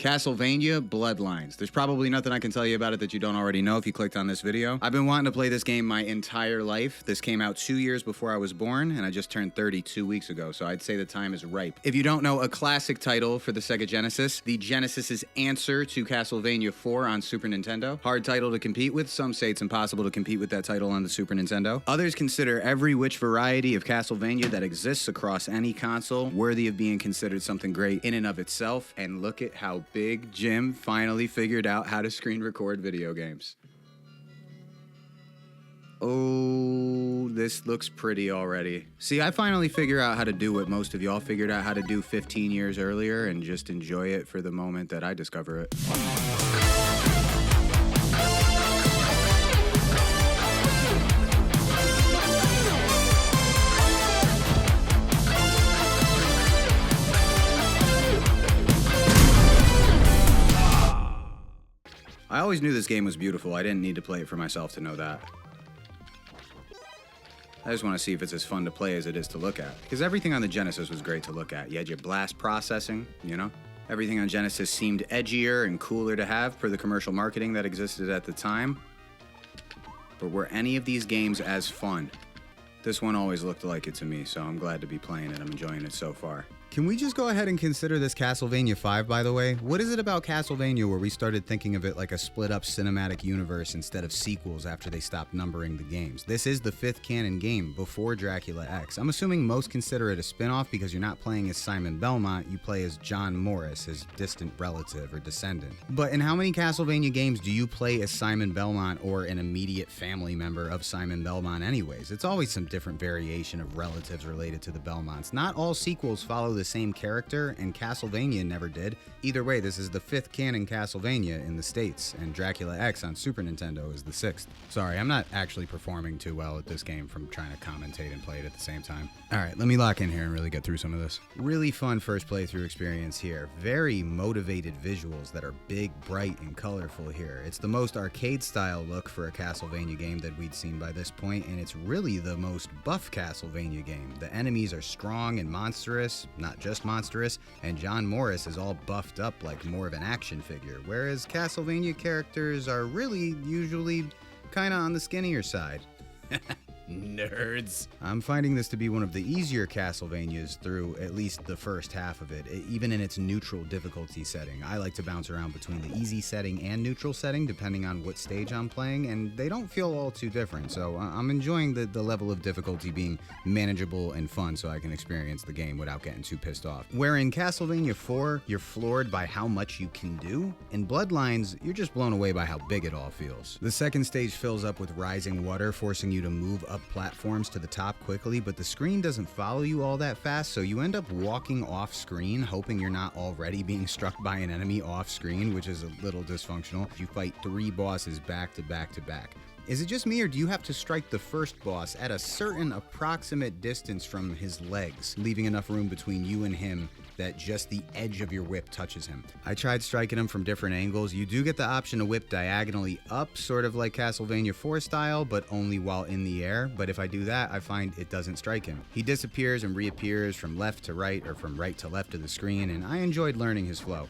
Castlevania Bloodlines. There's probably nothing I can tell you about it that you don't already know if you clicked on this video. I've been wanting to play this game my entire life. This came out 2 years before I was born, and I just turned 30 2 weeks ago, so I'd say the time is ripe. If you don't know, a classic title for the Sega Genesis, the Genesis's answer to Castlevania 4 on Super Nintendo. Hard title to compete with. Some say it's impossible to compete with that title on the Super Nintendo. Others consider every which variety of Castlevania that exists across any console worthy of being considered something great in and of itself, and look at how Big Jim finally figured out how to screen record video games. Oh, this looks pretty already. See, I finally figure out how to do what most of y'all figured out how to do 15 years earlier and just enjoy it for the moment that I discover it. I always knew this game was beautiful. I didn't need to play it for myself to know that. I just want to see if it's as fun to play as it is to look at. Because everything on the Genesis was great to look at. You had your blast processing, you know? Everything on Genesis seemed edgier and cooler to have per the commercial marketing that existed at the time. But were any of these games as fun? This one always looked like it to me, so I'm glad to be playing it. I'm enjoying it so far. Can we just go ahead and consider this Castlevania 5, by the way? What is it about Castlevania where we started thinking of it like a split-up cinematic universe instead of sequels after they stopped numbering the games? This is the 5th canon game before Dracula X. I'm assuming most consider it a spin-off because you're not playing as Simon Belmont, you play as John Morris, his distant relative or descendant. But in how many Castlevania games do you play as Simon Belmont or an immediate family member of Simon Belmont anyways? It's always some different variation of relatives related to the Belmonts. Not all sequels follow the same character, and Castlevania never did. Either way, this is the 5th canon Castlevania in the States, and Dracula X on Super Nintendo is the 6th. Sorry, I'm not actually performing too well at this game from trying to commentate and play it at the same time. Alright, let me lock in here and really get through some of this. Really fun first playthrough experience here. Very motivated visuals that are big, bright, and colorful here. It's the most arcade-style look for a Castlevania game that we'd seen by this point, and it's really the most buff Castlevania game. The enemies are strong and monstrous, not just monstrous, and John Morris is all buffed up like more of an action figure, whereas Castlevania characters are really usually kinda on the skinnier side. Nerds. I'm finding this to be one of the easier Castlevanias through at least the first half of it, even in its neutral difficulty setting. I like to bounce around between the easy setting and neutral setting depending on what stage I'm playing, and they don't feel all too different, so I'm enjoying the level of difficulty being manageable and fun so I can experience the game without getting too pissed off. Where in Castlevania 4, you're floored by how much you can do, in Bloodlines, you're just blown away by how big it all feels. The second stage fills up with rising water, forcing you to move up platforms to the top quickly, but the screen doesn't follow you all that fast, so you end up walking off screen, hoping you're not already being struck by an enemy off screen, which is a little dysfunctional. You fight 3 bosses back to back to back. Is it just me, or do you have to strike the first boss at a certain approximate distance from his legs, leaving enough room between you and him that just the edge of your whip touches him? I tried striking him from different angles. You do get the option to whip diagonally up, sort of like Castlevania 4 style, but only while in the air. But if I do that, I find it doesn't strike him. He disappears and reappears from left to right or from right to left of the screen, and I enjoyed learning his flow.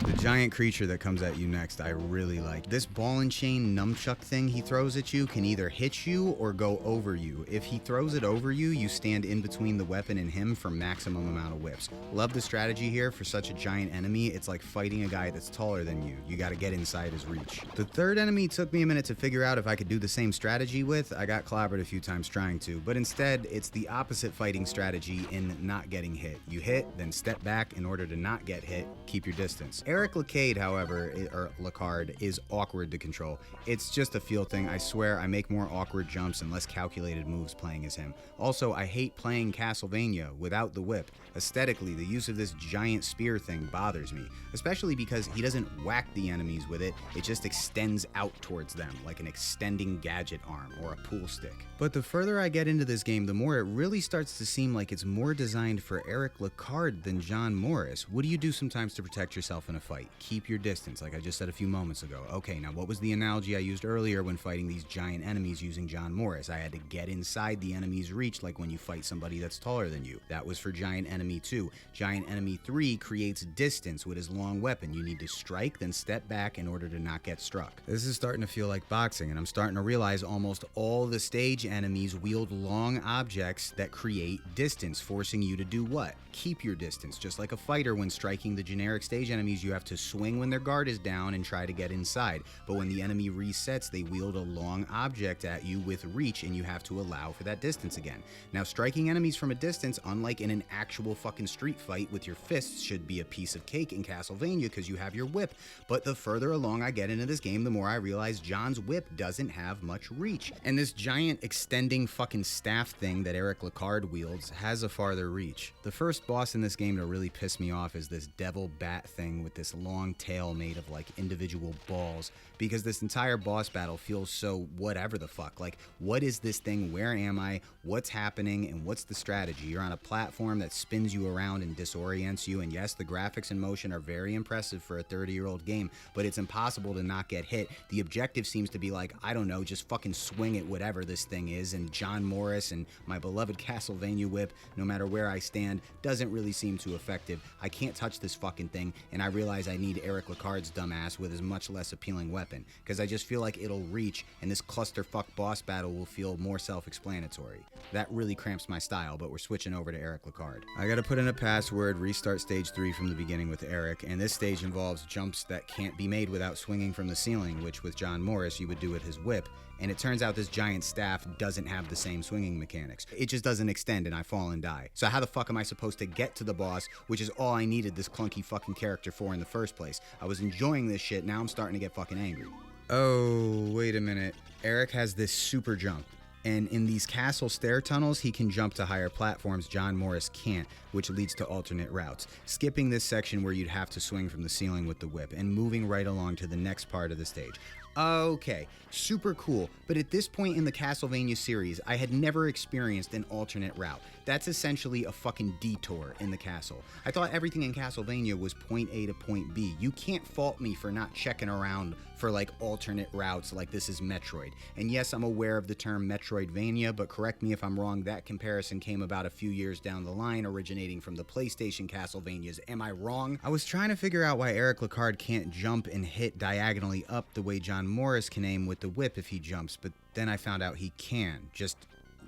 The giant creature that comes at you next, I really like. This ball and chain nunchuck thing he throws at you can either hit you or go over you. If he throws it over you, you stand in between the weapon and him for maximum amount of whips. Love the strategy here for such a giant enemy. It's like fighting a guy that's taller than you. You gotta get inside his reach. The third enemy took me a minute to figure out if I could do the same strategy with. I got clobbered a few times trying to, but instead, it's the opposite fighting strategy in not getting hit. You hit, then step back in order to not get hit, keep your distance. Eric Lecarde, however, or Lecarde, is awkward to control. It's just a feel thing. I swear I make more awkward jumps and less calculated moves playing as him. Also, I hate playing Castlevania without the whip. Aesthetically, the use of this giant spear thing bothers me, especially because he doesn't whack the enemies with it, it just extends out towards them, like an extending gadget arm or a pool stick. But the further I get into this game, the more it really starts to seem like it's more designed for Eric Lecarde than John Morris. What do you do sometimes to protect conduct yourself in a fight. Keep your distance, like I just said a few moments ago. Okay, now what was the analogy I used earlier when fighting these giant enemies using John Morris? I had to get inside the enemy's reach, like when you fight somebody that's taller than you. That was for Giant Enemy 2. Giant Enemy 3 creates distance with his long weapon. You need to strike, then step back in order to not get struck. This is starting to feel like boxing, and I'm starting to realize almost all the stage enemies wield long objects that create distance, forcing you to do what? Keep your distance. Just like a fighter, when striking the generic stage enemies, you have to swing when their guard is down and try to get inside. But when the enemy resets, they wield a long object at you with reach, and you have to allow for that distance again. Now, striking enemies from a distance, unlike in an actual fucking street fight with your fists, should be a piece of cake in Castlevania because you have your whip. But the further along I get into this game, the more I realize John's whip doesn't have much reach. And this giant extending fucking staff thing that Eric Lecarde wields has a farther reach. The first boss in this game to really piss me off is this devil bat thing with this long tail made of like individual balls, because this entire boss battle feels so whatever the fuck. Like, what is this thing? Where am I? What's happening? And what's the strategy? You're on a platform that spins you around and disorients you, and yes, the graphics and motion are very impressive for a 30-year-old game, but it's impossible to not get hit. The objective seems to be like, I don't know, just fucking swing at whatever this thing is, and John Morris and my beloved Castlevania whip, no matter where I stand, doesn't really seem too effective. I can't touch this fucking thing, and I realize I need Eric Lecarde's dumbass with his much less appealing weapon, because I just feel like it'll reach, and this clusterfuck boss battle will feel more self-explanatory. That really cramps my style, but we're switching over to Eric Lecarde. I gotta put in a password, restart stage 3 from the beginning with Eric, and this stage involves jumps that can't be made without swinging from the ceiling, which with John Morris you would do with his whip, and it turns out this giant staff doesn't have the same swinging mechanics. It just doesn't extend and I fall and die. So how the fuck am I supposed to get to the boss, which is all I needed this clunky fucking character for in the first place? I was enjoying this shit, now I'm starting to get fucking angry. Oh, wait a minute. Eric has this super jump. And in these castle stair tunnels, he can jump to higher platforms John Morris can't, which leads to alternate routes. Skipping this section where you'd have to swing from the ceiling with the whip, and moving right along to the next part of the stage. Okay, super cool, but at this point in the Castlevania series, I had never experienced an alternate route. That's essentially a fucking detour in the castle. I thought everything in Castlevania was point A to point B. You can't fault me for not checking around for like alternate routes like this is Metroid. And yes, I'm aware of the term Metroidvania, but correct me if I'm wrong, that comparison came about a few years down the line, originating from the PlayStation Castlevanias. Am I wrong? I was trying to figure out why Eric Lecarde can't jump and hit diagonally up the way John Morris can aim with the whip if he jumps, but then I found out he can, just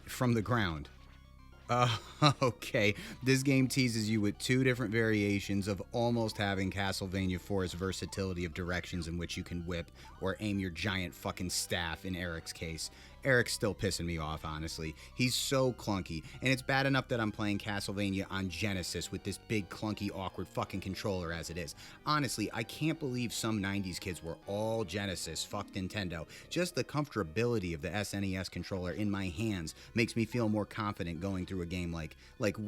from the ground. Okay, this game teases you with two different variations of almost having Castlevania 4's versatility of directions in which you can whip or aim your giant fucking staff in Eric's case. Eric's still pissing me off, honestly. He's so clunky, and it's bad enough that I'm playing Castlevania on Genesis with this big, clunky, awkward fucking controller as it is. Honestly, I can't believe some 90s kids were all Genesis, fuck Nintendo. Just the comfortability of the SNES controller in my hands makes me feel more confident going through a game like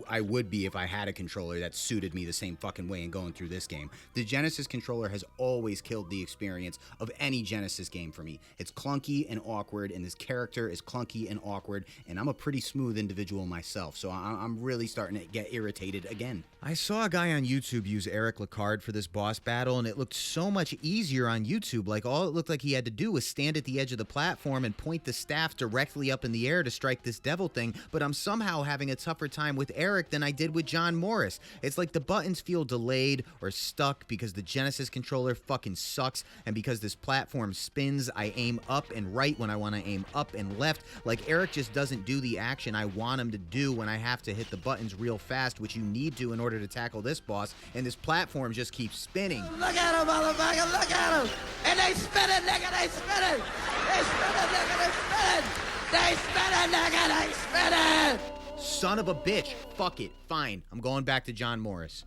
I would be if I had a controller that suited me the same fucking way in going through this game. The Genesis controller has always killed the experience of any Genesis game for me. It's clunky and awkward, and this character is clunky and awkward, and I'm a pretty smooth individual myself, so I'm really starting to get irritated again. I saw a guy on YouTube use Eric Lecarde for this boss battle, and it looked so much easier on YouTube. Like, all it looked like he had to do was stand at the edge of the platform and point the staff directly up in the air to strike this devil thing, but I'm somehow having a tougher time with Eric than I did with John Morris. It's like the buttons feel delayed or stuck because the Genesis controller fucking sucks, and because this platform spins, I aim up and right when I want to aim up and left. Like, Eric just doesn't do the action I want him to do when I have to hit the buttons real fast, which you need to in order to tackle this boss, and this platform just keeps spinning. Look at him, motherfucker, look at him! And they spinning, nigga, they spinning! They spinning, nigga, they spinning! They spinning, nigga, they spinning! Son of a bitch. Fuck it. Fine. I'm going back to John Morris.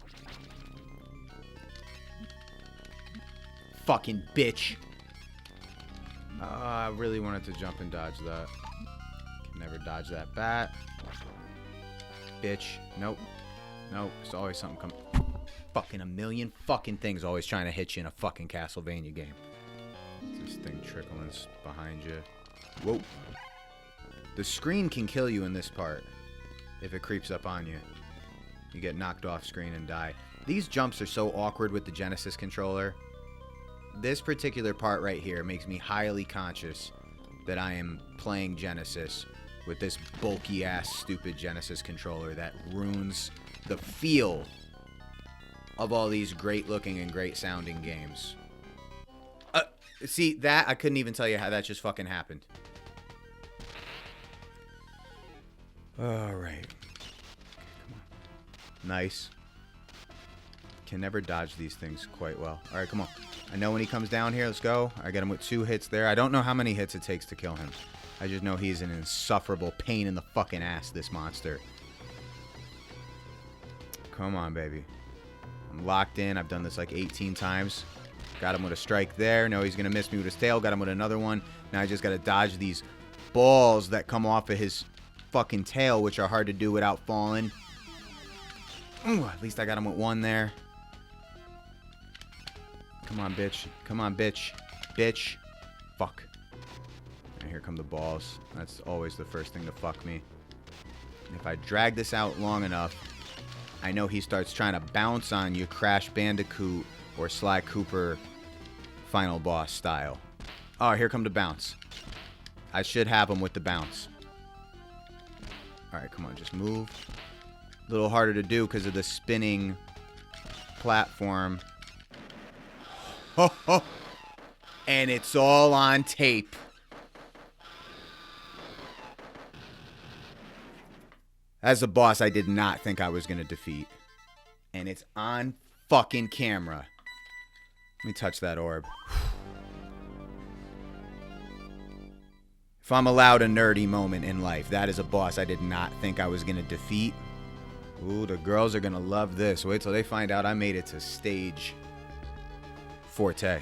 Fucking bitch. I really wanted to jump and dodge that. Can never dodge that bat. Bitch. Nope. Nope. There's always something coming. Fucking a million fucking things always trying to hit you in a fucking Castlevania game. This thing trickling behind you. Whoa. The screen can kill you in this part if it creeps up on you. You get knocked off screen and die. These jumps are so awkward with the Genesis controller. This particular part right here makes me highly conscious that I am playing Genesis with this bulky ass stupid Genesis controller that ruins the feel of all these great looking and great sounding games. See, that, I couldn't even tell you how that just fucking happened. Alright. Nice. Can never dodge these things quite well. Alright, come on. I know when he comes down here. Let's go. I got him with 2 hits there. I don't know how many hits it takes to kill him. I just know he's an insufferable pain in the fucking ass, this monster. Come on, baby. I'm locked in. I've done this like 18 times. Got him with a strike there. No, he's going to miss me with his tail. Got him with another one. Now I just got to dodge these balls that come off of his fucking tail, which are hard to do without falling. Ooh, at least I got him with 1 there. Come on, bitch. Come on, bitch. Bitch. Fuck. And here come the balls. That's always the first thing to fuck me. And if I drag this out long enough, I know he starts trying to bounce on you, Crash Bandicoot or Sly Cooper final boss style. Oh, here come the bounce. I should have him with the bounce. Alright, come on, just move. A little harder to do because of the spinning platform. Ho, ho. And it's all on tape. As a boss, I did not think I was going to defeat. And it's on fucking camera. Let me touch that orb. If I'm allowed a nerdy moment in life, that is a boss I did not think I was going to defeat. Ooh, the girls are going to love this. Wait till they find out I made it to stage Forte.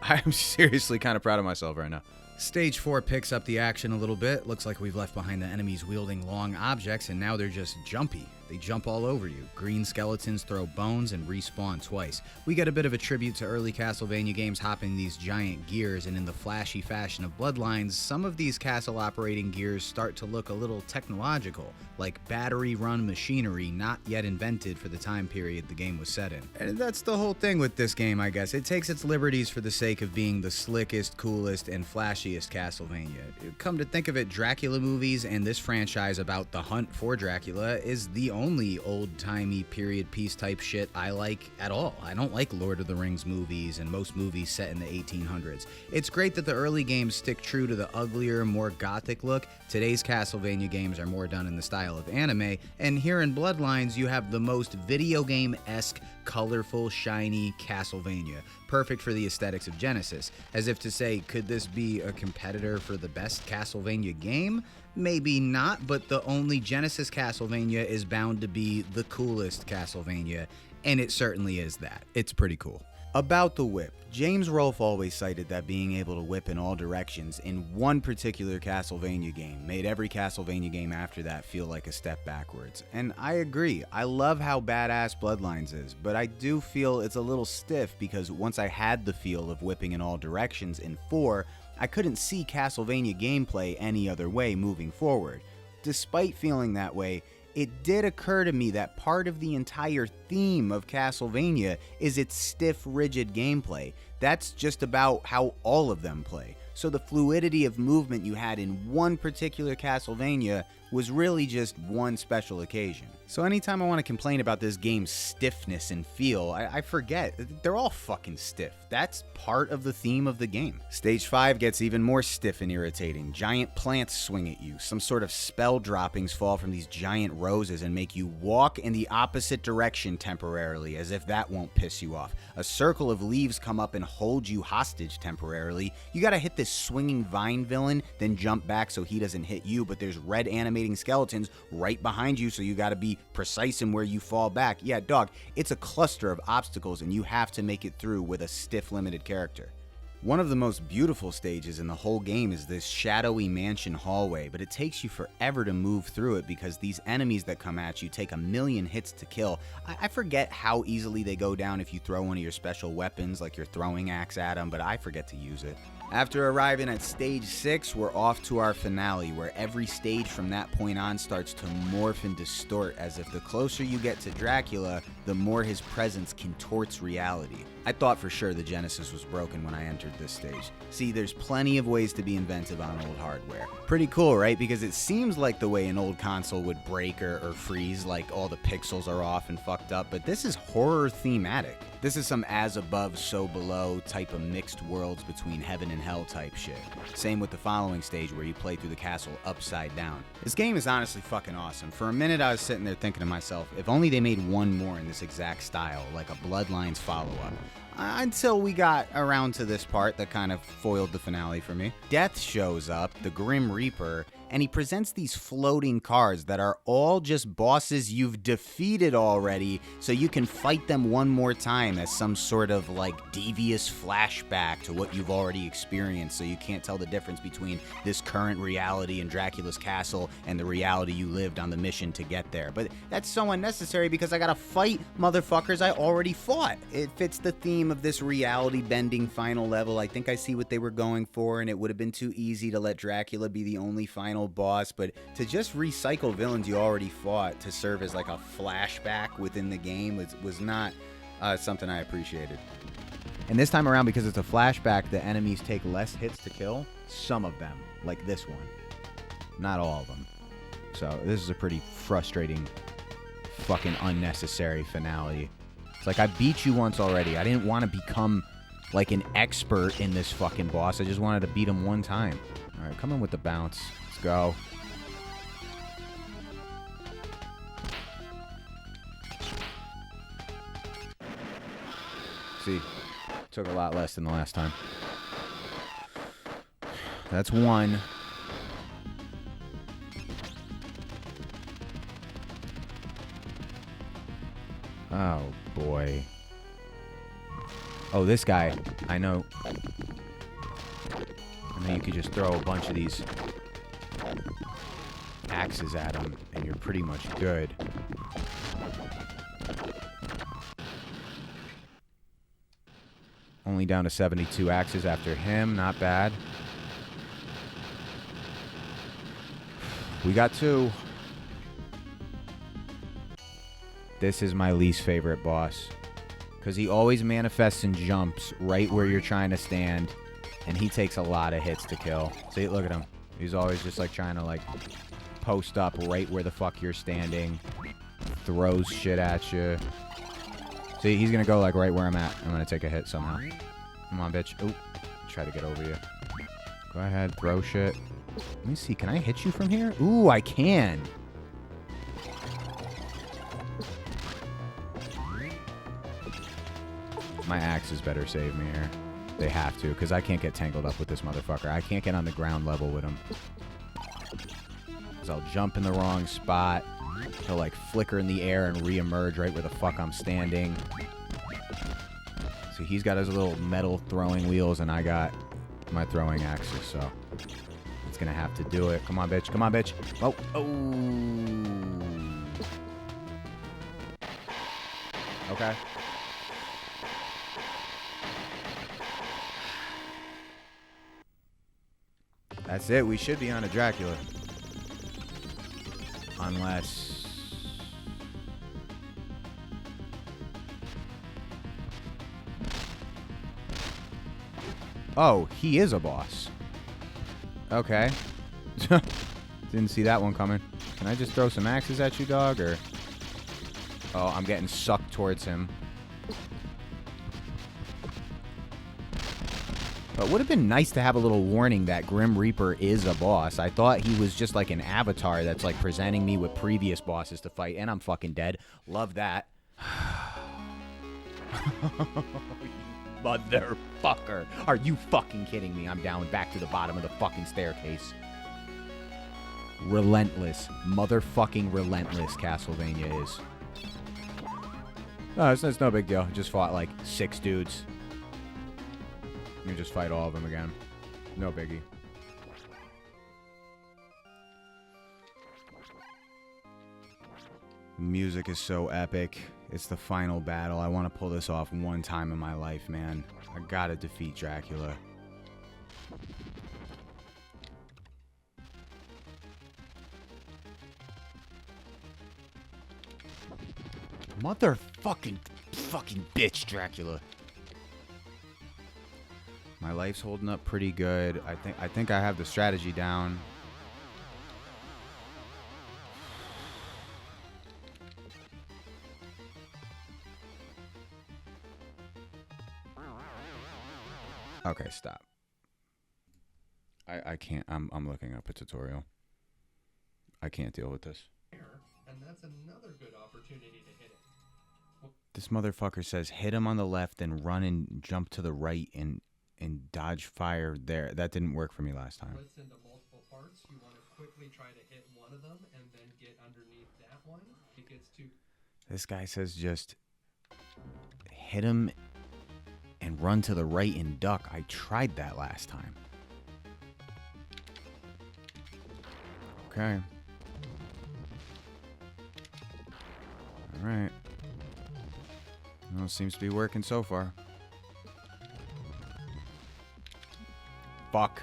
I'm seriously kind of proud of myself right now. Stage 4 picks up the action a little bit. Looks like we've left behind the enemies wielding long objects, and now they're just jumpy. They jump all over you. Green skeletons throw bones and respawn twice. We get a bit of a tribute to early Castlevania games hopping these giant gears, and in the flashy fashion of Bloodlines, some of these castle operating gears start to look a little technological, like battery-run machinery not yet invented for the time period the game was set in. And that's the whole thing with this game, I guess. It takes its liberties for the sake of being the slickest, coolest, and flashiest Castlevania. Come to think of it, Dracula movies and this franchise about the hunt for Dracula is the only old-timey period piece type shit I like at all. I don't like Lord of the Rings movies and most movies set in the 1800s. It's great that the early games stick true to the uglier, more gothic look. Today's Castlevania games are more done in the style of anime, and here in Bloodlines you have the most video game-esque, colorful, shiny Castlevania, perfect for the aesthetics of Genesis. As if to say, could this be a competitor for the best Castlevania game? Maybe not, but the only Genesis Castlevania is bound to be the coolest Castlevania, and it certainly is that. It's pretty cool. About the whip, James Rolfe always cited that being able to whip in all directions in one particular Castlevania game made every Castlevania game after that feel like a step backwards. And I agree, I love how badass Bloodlines is, but I do feel it's a little stiff because once I had the feel of whipping in all directions in 4, I couldn't see Castlevania gameplay any other way moving forward. Despite feeling that way, it did occur to me that part of the entire theme of Castlevania is its stiff, rigid gameplay. That's just about how all of them play. So the fluidity of movement you had in one particular Castlevania was really just one special occasion. So anytime I want to complain about this game's stiffness and feel, I forget. They're all fucking stiff. That's part of the theme of the game. Stage 5 gets even more stiff and irritating. Giant plants swing at you. Some sort of spell droppings fall from these giant roses and make you walk in the opposite direction temporarily, as if that won't piss you off. A circle of leaves come up and hold you hostage temporarily. You gotta hit this swinging vine villain, then jump back so he doesn't hit you, but there's red animating skeletons right behind you, so you gotta be precise in where you fall back. Yeah, dog, it's a cluster of obstacles and you have to make it through with a stiff, limited character. One of the most beautiful stages in the whole game is this shadowy mansion hallway, but it takes you forever to move through it because these enemies that come at you take 1,000,000 hits to kill. I forget how easily they go down if you throw one of your special weapons, like your throwing axe at them, but I forget to use it. After arriving at stage 6, we're off to our finale, where every stage from that point on starts to morph and distort, as if the closer you get to Dracula, the more his presence contorts reality. I thought for sure the Genesis was broken when I entered this stage. See, there's plenty of ways to be inventive on old hardware. Pretty cool, right? Because it seems like the way an old console would break or freeze, like all the pixels are off and fucked up, but this is horror thematic. This is some as above, so below type of mixed worlds between heaven and hell type shit. Same with the following stage where you play through the castle upside down. This game is honestly fucking awesome. For a minute I was sitting there thinking to myself, if only they made one more in this exact style, like a Bloodlines follow-up. Until we got around to this part that kind of foiled the finale for me. Death shows up, the Grim Reaper, and he presents these floating cards that are all just bosses you've defeated already, so you can fight them one more time as some sort of like devious flashback to what you've already experienced, so you can't tell the difference between this current reality in Dracula's castle and the reality you lived on the mission to get there. But that's so unnecessary because I gotta fight motherfuckers I already fought. It fits the theme of this reality bending final level. I think I see what they were going for, and it would have been too easy to let Dracula be the only final boss, but to just recycle villains you already fought to serve as like a flashback within the game was not something I appreciated. And this time around, because it's a flashback, the enemies take less hits to kill. Some of them, like this one. Not all of them. So this is a pretty frustrating, fucking unnecessary finale. It's like, I beat you once already. I didn't want to become like an expert in this fucking boss. I just wanted to beat him one time. All right, come in with the bounce. Let's go. See, took a lot less than the last time. That's one. Oh, boy. Oh, this guy. I know. And then you could just throw a bunch of these axes at him, and you're pretty much good. Only down to 72 axes after him. Not bad. We got 2. This is my least favorite boss, because he always manifests and jumps right where you're trying to stand, and he takes a lot of hits to kill. See, look at him. He's always just like trying to like post up right where the fuck you're standing, throws shit at you. See, he's gonna go like right where I'm at. I'm gonna take a hit somehow. Come on, bitch. Oop. Try to get over you. Go ahead, throw shit. Let me see, can I hit you from here? Ooh, I can. My axes better save me here. They have to, because I can't get tangled up with this motherfucker. I can't get on the ground level with him. Because I'll jump in the wrong spot. He'll like flicker in the air and re-emerge right where the fuck I'm standing. See, he's got his little metal throwing wheels, and I got my throwing axes, so it's gonna have to do it. Come on, bitch. Come on, bitch. Oh, oh. Okay. That's it. We should be on a Dracula. Unless... Oh, he is a boss. Okay. Didn't see that one coming. Can I just throw some axes at you, dog, or... Oh, I'm getting sucked towards him. But it would have been nice to have a little warning that Grim Reaper is a boss. I thought he was just like an avatar that's like presenting me with previous bosses to fight, and I'm fucking dead. Love that. Motherfucker. Are you fucking kidding me? I'm down back to the bottom of the fucking staircase. Relentless. Motherfucking relentless Castlevania is. No, it's no big deal. Just fought like 6 dudes. Let me just fight all of them again. No biggie. The music is so epic. It's the final battle. I want to pull this off one time in my life, man. I gotta defeat Dracula. Motherfucking bitch, Dracula. My life's holding up pretty good. I think I have the strategy down. Okay, stop. I can't. I'm looking up a tutorial. I can't deal with this. And that's another good opportunity to hit it. This motherfucker says hit him on the left and run and jump to the right and dodge fire there. That didn't work for me last time. Splits into multiple parts. You want to quickly try to hit one of them and then get underneath that one. It gets too... This guy says just hit him and run to the right and duck. I tried that last time. Okay. All right. Well, seems to be working so far. Fuck.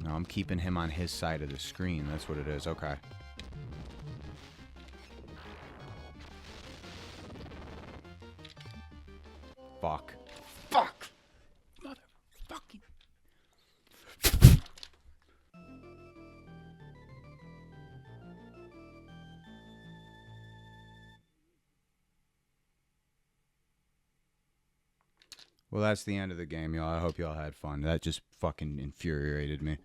No, I'm keeping him on his side of the screen. That's what it is. Okay. Fuck. Fuck! Motherfucking... Well, that's the end of the game, y'all. I hope y'all had fun. That just fucking infuriated me.